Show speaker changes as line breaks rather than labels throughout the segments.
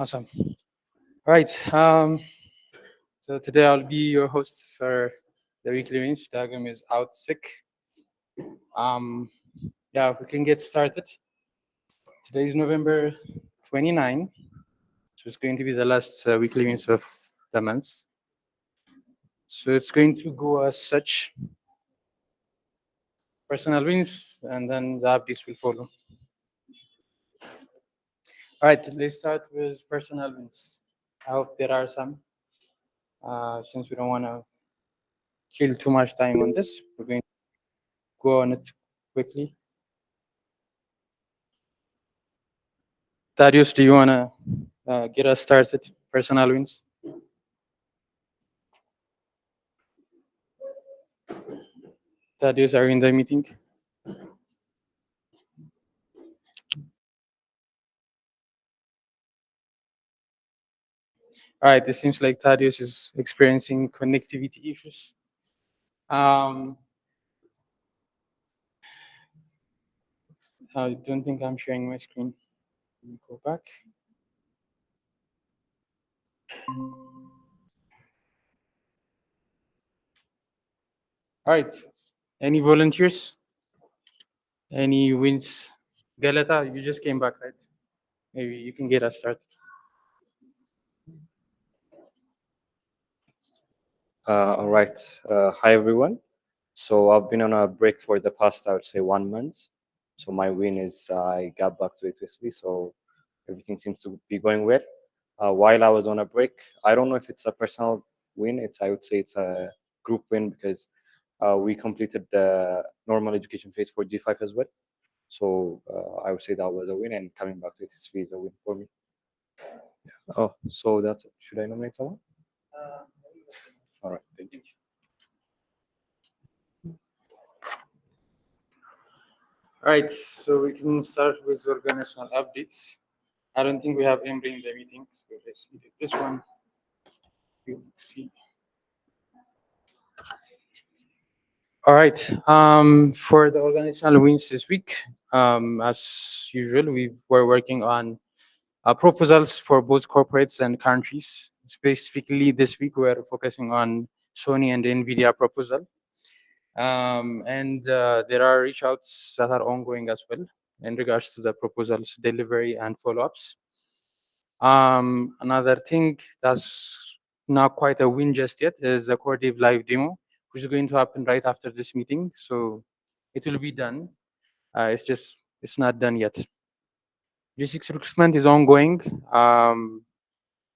Awesome. All right. So today I'll be your host for the weekly wins. Dagam is out sick. Yeah, we can get started. Today is November 29, so it's going to be the last weekly wins of the month. So it's going to go as such. Personal wins, and then the updates will follow. All right, let's start with personal wins. I hope there are some. Since we don't want to kill too much time on this, we're going to go on it quickly. Darius, do you want to get us started? Personal wins. Darius, are you in the meeting? All right, it seems like Thaddeus is experiencing connectivity issues. I don't think I'm sharing my screen. Let me go back. All right, any volunteers? Any wins? Galata, you just came back, right? Maybe you can get us started.
All right. Hi, everyone. So I've been on a break for the past, I would say, 1 month. So my win is I got back to A2SV, so everything seems to be going well. While I was on a break, I don't know if it's a personal win. I would say it's a group win because we completed the normal education phase for G5 as well. So I would say that was a win, and coming back to A2SV is a win for me. Oh, so that's should I nominate someone? All right, thank you.
All right, so we can start with organizational updates. I don't think we have Emre in the meeting, so let's see this one. You see. All right. For the organizational wins this week, as usual, we're working on proposals for both corporates and countries. Specifically, this week we're focusing on Sony and NVIDIA proposal. And there are reach outs that are ongoing as well in regards to the proposals delivery and follow-ups. Another thing that's not quite a win just yet is the Core Dev live demo, which is going to happen right after this meeting. So it will be done. It's not done yet. G6 recruitment is ongoing.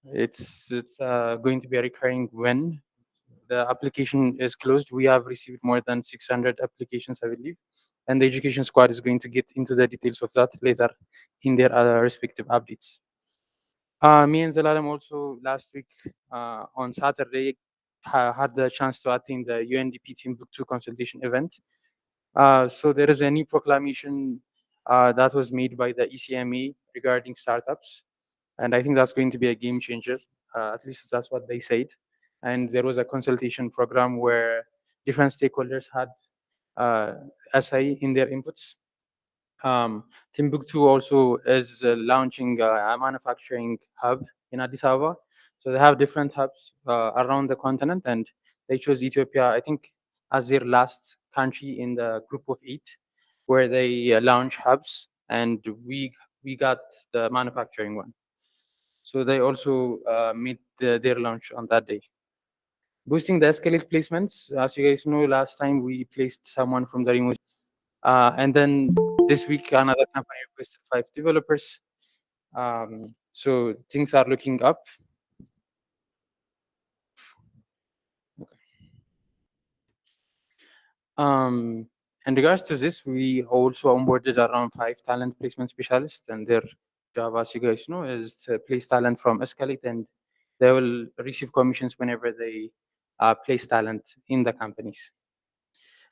It's going to be a recurring when the application is closed. We have received more than 600 applications, I believe, and the education squad is going to get into the details of that later in their other respective updates. Me and Zalalam also last week on Saturday had the chance to attend the UNDP Timbuktu consultation event. So there is a new proclamation that was made by the ECMA regarding startups. And I think that's going to be a game changer. At least that's what they said. And there was a consultation program where different stakeholders had SI in their inputs. Timbuktu also is launching a manufacturing hub in Addis Ababa. So they have different hubs around the continent, and they chose Ethiopia, I think, as their last country in the group of 8, where they launch hubs, and we got the manufacturing one. So they also made their launch on that day. Boosting the escalate placements. As you guys know, last time we placed someone from the remote. And then this week, another company requested 5 developers. So things are looking up. Okay. In regards to this, we also onboarded around 5 talent placement specialists, and their job, as you guys know, is to place talent from Escalate, and they will receive commissions whenever they place talent in the companies.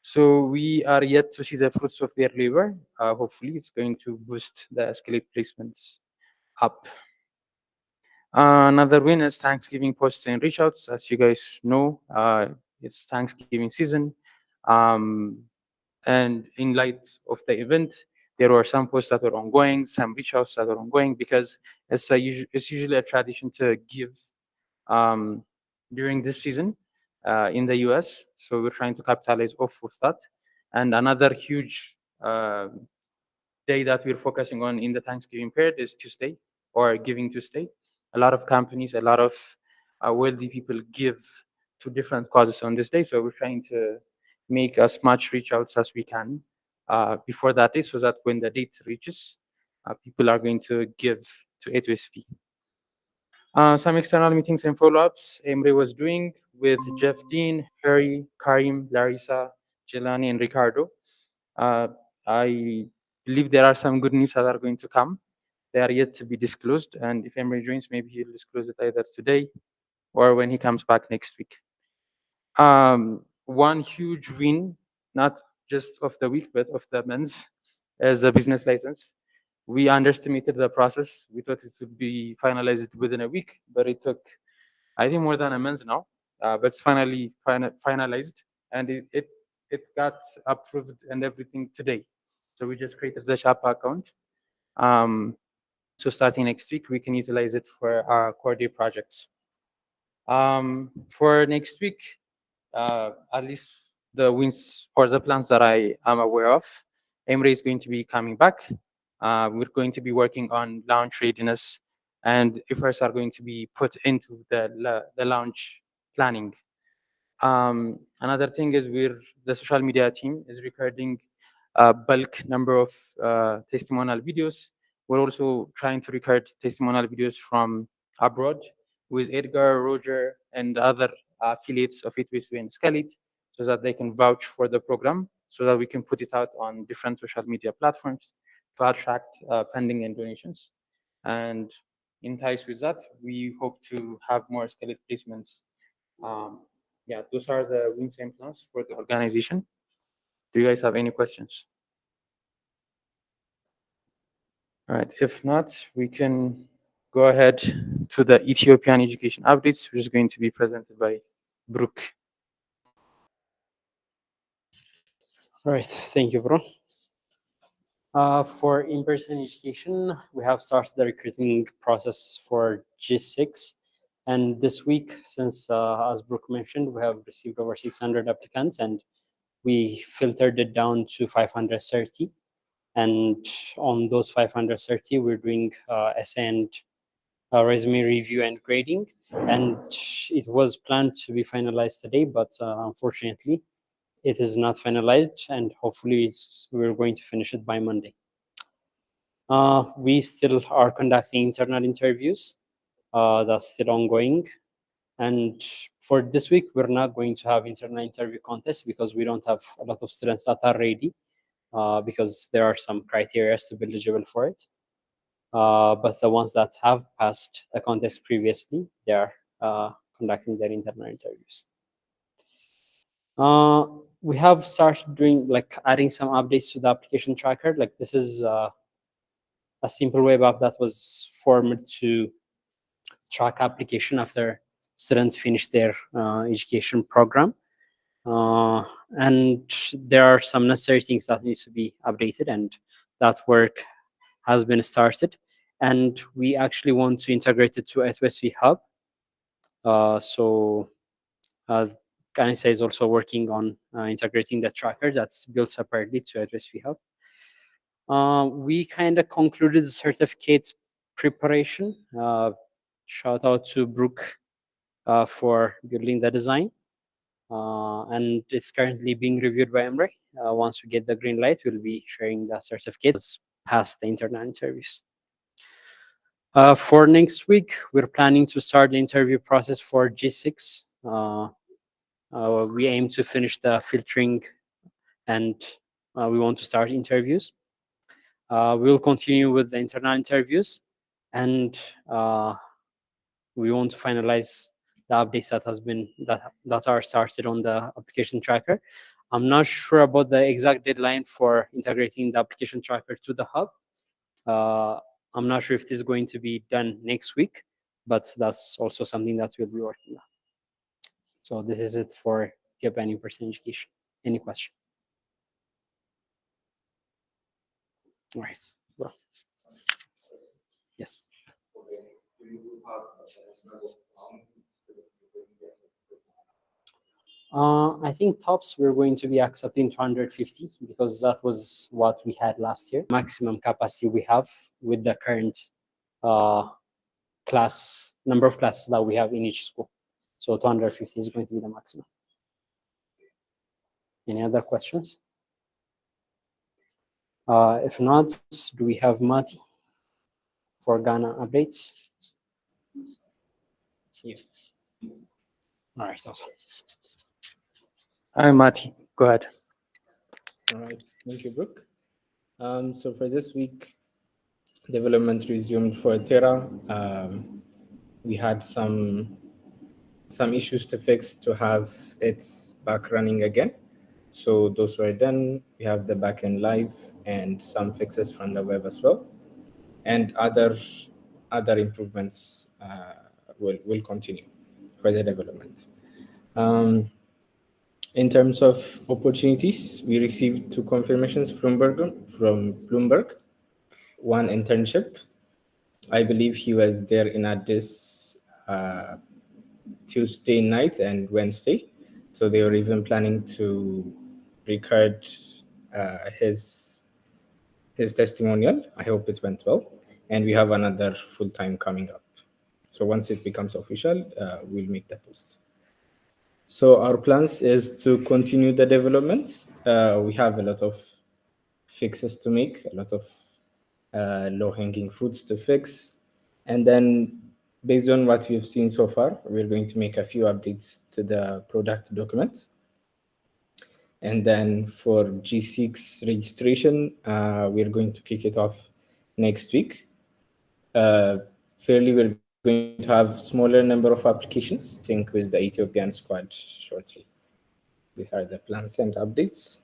So we are yet to see the fruits of their labor. Hopefully, it's going to boost the Escalate placements up. Another win is Thanksgiving posts and reach outs. As you guys know, it's Thanksgiving season. And in light of the event, there were some posts that were ongoing, some reach outs that were ongoing, because it's usually a tradition to give um, during this season in the US. So we're trying to capitalize off of that. And another huge day that we're focusing on in the Thanksgiving period is Tuesday, or Giving Tuesday. A lot of companies, a lot of wealthy people give to different causes on this day. So we're trying to make as much reach outs as we can before that day, so that when the date reaches, people are going to give to A2SV. Some external meetings and follow-ups Emre was doing with Jeff Dean, Harry, Karim, Larissa, Jelani, and Ricardo. I believe there are some good news that are going to come. They are yet to be disclosed, and if Emre joins, maybe he'll disclose it either today or when he comes back next week. One huge win, not just of the week, but of the month, is the business license. We underestimated the process. We thought it would be finalized within a week, but it took, I think, more than a month now. But it's finally finalized, and it got approved and everything today. So we just created the Shapa account. So starting next week, we can utilize it for our core day projects. For next week, at least the wins or the plans that I am aware of, Emre is going to be coming back. We're going to be working on launch readiness, and efforts are going to be put into the launch planning. Another thing is the social media team is recording a bulk number of testimonial videos. We're also trying to record testimonial videos from abroad with Edgar, Roger, and other affiliates of A2SV and SkillBridge, so that they can vouch for the program, so that we can put it out on different social media platforms to attract funding and donations. And in ties with that, we hope to have more SkillBridge placements. Yeah, those are the wins and plans for the organization. Do you guys have any questions? All right, if not, we can go ahead to the Ethiopian education updates, which is going to be presented by Brooke.
All right, thank you, bro. For in-person education, we have started the recruiting process for G6. And this week, since, as Brooke mentioned, we have received over 600 applicants, and we filtered it down to 530. And on those 530, we're doing essay and resume review and grading. And it was planned to be finalized today, but unfortunately, it is not finalized, and hopefully we're going to finish it by Monday. We still are conducting internal interviews. That's still ongoing. And for this week, we're not going to have internal interview contests because we don't have a lot of students that are ready, because there are some criteria to be eligible for it. But the ones that have passed the contest previously, they are conducting their internal interviews. We have started doing, adding some updates to the application tracker. Like, this is a simple web app that was formed to track application after students finish their education program. And there are some necessary things that needs to be updated, and that work has been started. And we actually want to integrate it to A2SV Hub. So Kanisa is also working on integrating the tracker that's built separately to A2SV Hub. We kind of concluded the certificates preparation. Shout out to Brooke for building the design. And it's currently being reviewed by Emre. Once we get the green light, we'll be sharing the certificates past the internal interviews. For next week, we're planning to start the interview process for G6. We aim to finish the filtering, and we want to start interviews. We will continue with the internal interviews, and we want to finalize the updates that are started on the application tracker. I'm not sure about the exact deadline for integrating the application tracker to the hub. I'm not sure if this is going to be done next week, but that's also something that we'll be working on. So this is it for Ethiopian in-person education. Any question? All right. Well, yes. I think tops we're going to be accepting 250 because that was what we had last year. Maximum capacity we have with the current number of classes that we have in each school. So 250 is going to be the maximum. Any other questions? If not, do we have Mati for Ghana updates?
Yes.
All right, awesome.
I'm Mati. Go ahead.
All right. Thank you, Brooke. So for this week, development resumed for Terra. We had some issues to fix to have it back running again. So those were done. We have the backend live and some fixes from the web as well, and other improvements will continue for the development. In terms of opportunities, we received 2 confirmations from Bloomberg, one internship. I believe he was there in Addis Tuesday night and Wednesday. So they were even planning to record his testimonial. I hope it went well. And we have another full-time coming up. So once it becomes official, we'll make the post. So our plans is to continue the development. We have a lot of fixes to make, a lot of low-hanging fruits to fix. And then based on what we've seen so far, we're going to make a few updates to the product document. And then for G6 registration, we're going to kick it off next week. Fairly, we're going to have smaller number of applications, sync with the Ethiopian squad shortly. These are the plans and updates.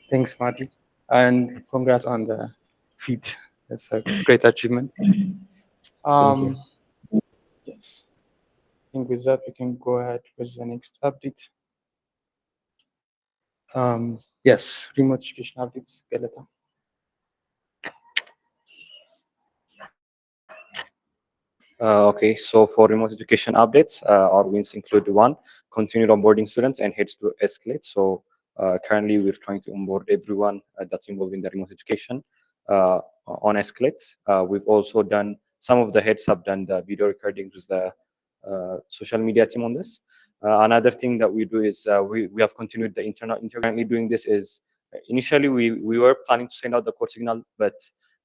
Thanks, Mati. And congrats on the feat. That's a great achievement. Yes. I think with that, we can go ahead with the next update. Yes, remote education updates, Galata.
Okay, so for remote education updates, our wins include one, continued onboarding students and heads to escalate. So currently we're trying to onboard everyone that's involved in the remote education on escalate. We've also done, some of the heads have done the video recordings with the social media team on this. Another thing that we do is we have continued the internal interview. Currently doing this is, initially we were planning to send out the code signal, but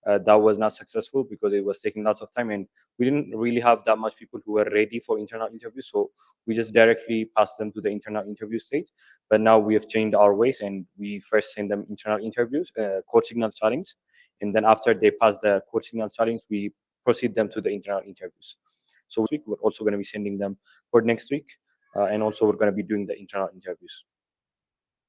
that was not successful because it was taking lots of time and we didn't really have that much people who were ready for internal interviews. So we just directly passed them to the internal interview stage. But now we have changed our ways and we first send them internal interviews, code signal challenge. And then after they pass the code signal challenge, we proceed them to the internal interviews. So week, we're also going to be sending them for next week. And also we're going to be doing the internal interviews.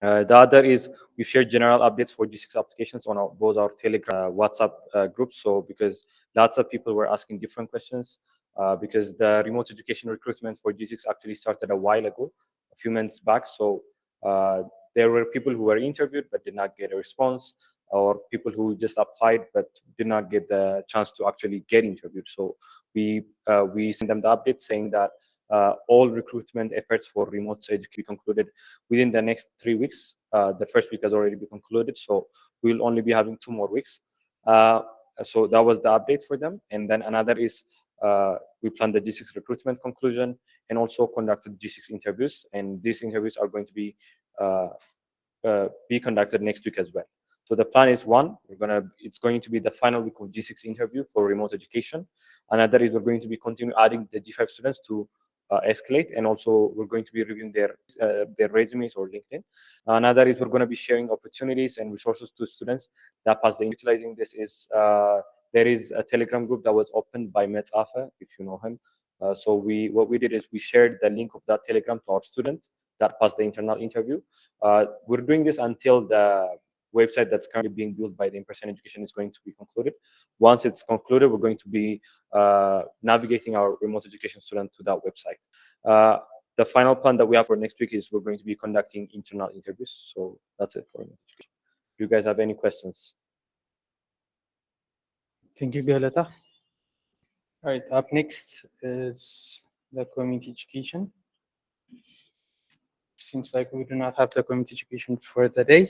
The other is we've shared general updates for G6 applications on both our Telegram, WhatsApp groups. So because lots of people were asking different questions, because the remote education recruitment for G6 actually started a while ago, a few months back. So there were people who were interviewed but did not get a response, or people who just applied but did not get the chance to actually get interviewed. So we sent them the update saying that all recruitment efforts for remote education concluded within the next 3 weeks. The first week has already been concluded, so we'll only be having 2 more weeks. So that was the update for them. And then another is we planned the G6 recruitment conclusion and also conducted G6 interviews. And these interviews are going to be conducted next week as well. So the plan is one, it's going to be the final week of G6 interview for remote education. Another is we're going to be continue adding the G5 students to escalate, and also we're going to be reviewing their resumes or LinkedIn. Another is we're going to be sharing opportunities and resources to students that pass the utilizing this is there is a Telegram group that was opened by Metz Afa, if you know him. So what we did is we shared the link of that Telegram to our student that passed the internal interview. We're doing this until website that's currently being built by the in-person education is going to be concluded. Once it's concluded, we're going to be navigating our remote education student to that website. The final plan that we have for next week is we're going to be conducting internal interviews. So that's it for remote education. Do you guys have any questions?
Thank you, Galata. All right, up next is the community education. Seems like we do not have the community education for the day.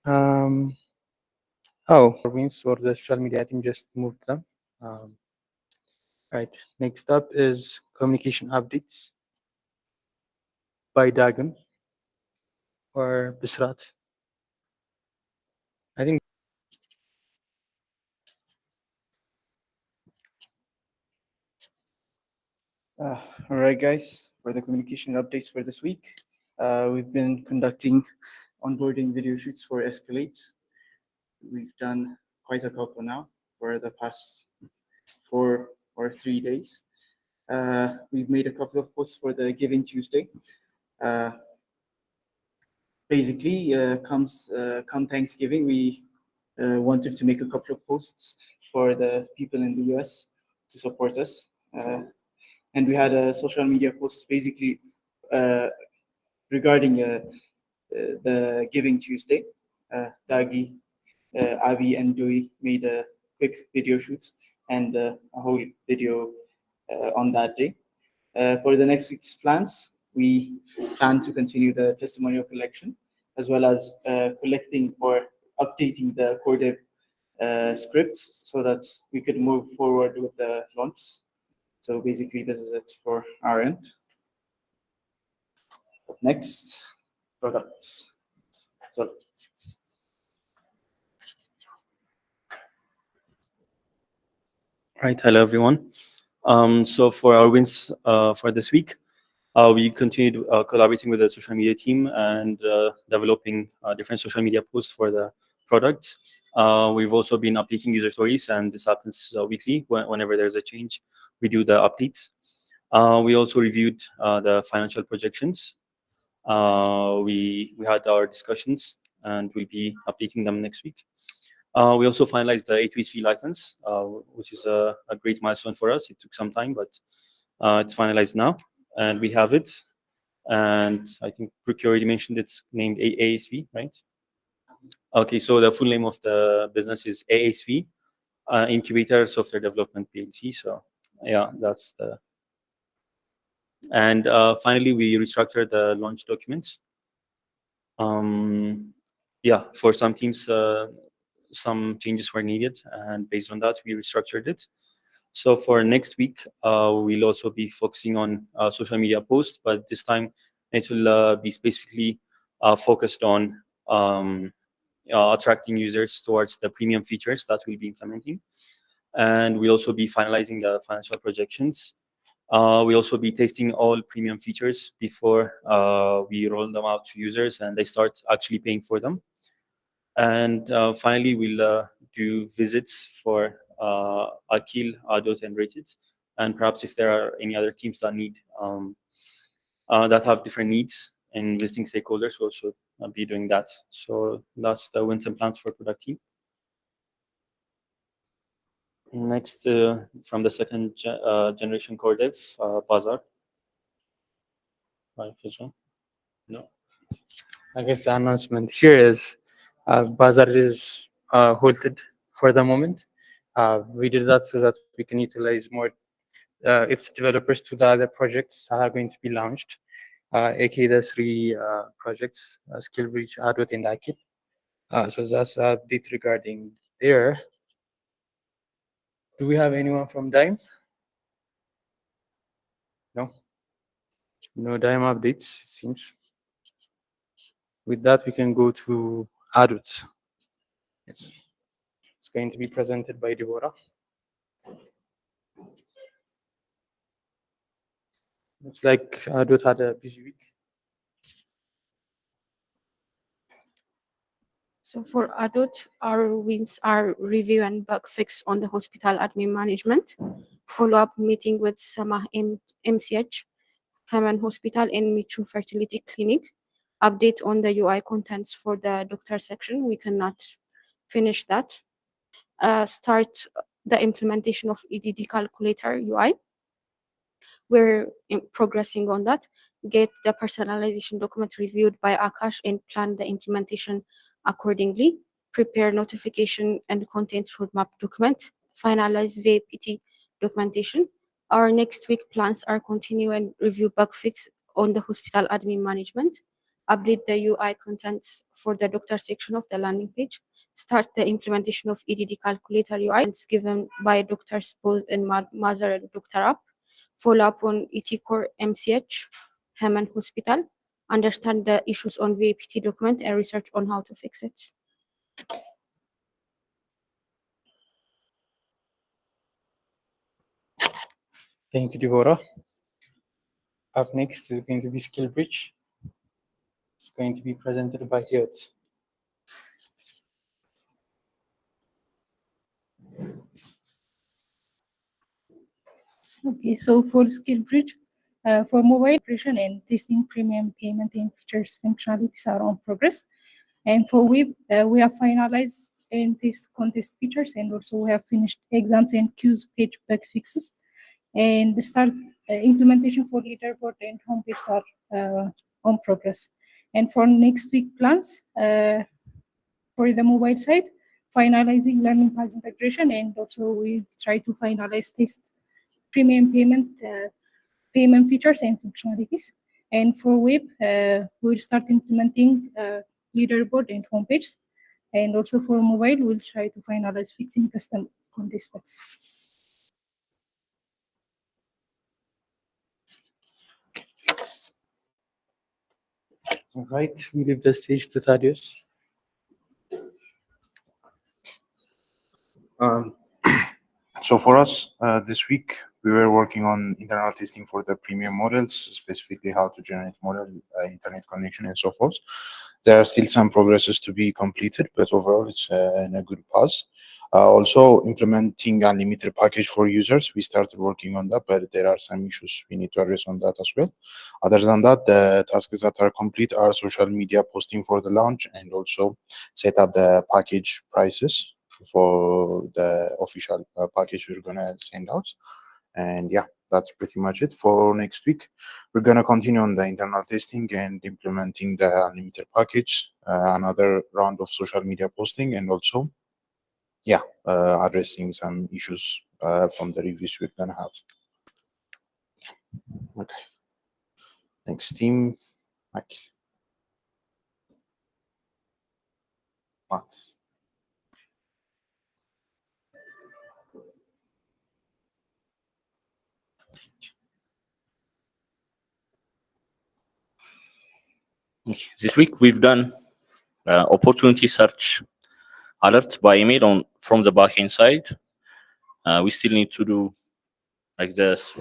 Oh, wins for the social media team just moved them. Right, next up is communication updates by Dagon or Bisrat. I think
All right, guys, for the communication updates for this week, we've been conducting onboarding video shoots for Escalate. We've done quite a couple now for the past 4 or 3 days. We've made a couple of posts for the Giving Tuesday. Basically, come Thanksgiving, we wanted to make a couple of posts for the people in the US to support us. And we had a social media post basically regarding the Giving Tuesday. Dagi, Avi, and Dewey made a quick video shoot and a whole video on that day. For the next week's plans, we plan to continue the testimonial collection as well as collecting or updating the core dev scripts so that we could move forward with the launch. So basically, this is it for our end. Next, products. So
Right, hello everyone. So for our wins for this week, we continued collaborating with the social media team and developing different social media posts for the products. We've also been updating user stories, and this happens weekly. Whenever there's a change, we do the updates. We also reviewed the financial projections. We had our discussions, and we'll be updating them next week. We also finalized the A2SV license, which is a great milestone for us. It took some time, but it's finalized now, and we have it. And I think Brooke already mentioned it's named ASV, right? Okay, so the full name of the business is ASV, Incubator Software Development PLC. So yeah, that's the. And finally, we restructured the launch documents. Yeah, for some teams, some changes were needed, and based on that, we restructured it. So for next week, we'll also be focusing on social media posts, but this time it will be specifically focused on attracting users towards the premium features that we'll be implementing. And we'll also be finalizing the financial projections. We'll also be testing all premium features before we roll them out to users and they start actually paying for them. And finally, we'll do visits for Akil, Adot, and Rated. And perhaps if there are any other teams that need that have different needs in visiting stakeholders, we'll also be doing that. So that's the wins and plans for product team. Next, from the second generation core dev, Bazaar. Right, no.
I guess the announcement here is Bazaar is halted for the moment. We did that so that we can utilize more its developers to the other projects that are going to be launched, aka the 3 projects, SkillBridge, Adot, and Akil. So that's an update regarding there. Do we have anyone from Dime? No? No Dime updates, it seems. With that, we can go to Adot. Yes. It's going to be presented by Deborah. Looks like Adot had a busy week.
So for Adot, our wins are review and bug fix on the hospital admin management, follow-up meeting with Samah MCH, Haman Hospital, and Michu Fertility Clinic, Update on the UI contents for the doctor section. We cannot finish that. Start the implementation of EDD calculator UI. We're progressing on that. Get the personalization document reviewed by Akash and plan the implementation accordingly. Prepare notification and content roadmap document. Finalize VAPT documentation. Our next week plans are continue and review bug fix on the hospital admin management. Update the UI contents for the doctor section of the landing page. Start the implementation of EDD calculator UI. It's given by doctors both in Mother and Doctor App. Follow up on ET Core MCH, Haman Hospital, understand the issues on VAPT document and research on how to fix it.
Thank you, Deborah. Up next is going to be SkillBridge. It's going to be presented by Adot.
Okay, so for SkillBridge, for mobile operation and testing premium payment and features functionalities are on progress. And for web, we have finalized and test contest features, and also we have finished exams and queues page bug fixes. And the start implementation for leaderboard and homepage are on progress. And for next week plans, for the mobile side, finalizing learning path integration, and also we try to finalize test premium payment features and functionalities. And for web, we'll start implementing leaderboard and homepage. And also for mobile, we'll try to finalize fixing custom contest bugs.
All right, we leave the stage to Thaddeus.
So for us, this week, we were working on internal testing for the premium models, specifically how to generate model, internet connection, and so forth. There are still some progresses to be completed, but overall, it's in a good path. Also, implementing unlimited package for users, we started working on that, but there are some issues we need to address on that as well. Other than that, the tasks that are complete are social media posting for the launch and also set up the package prices for the official package we're gonna send out. And yeah, that's pretty much it for next week. We're gonna continue on the internal testing and implementing the unlimited package, another round of social media posting, and also, yeah, addressing some issues from the reviews we're gonna have. Okay. Next team, Mike. Matt.
This week we've done opportunity search alert by email from the backend side. We still need to do like this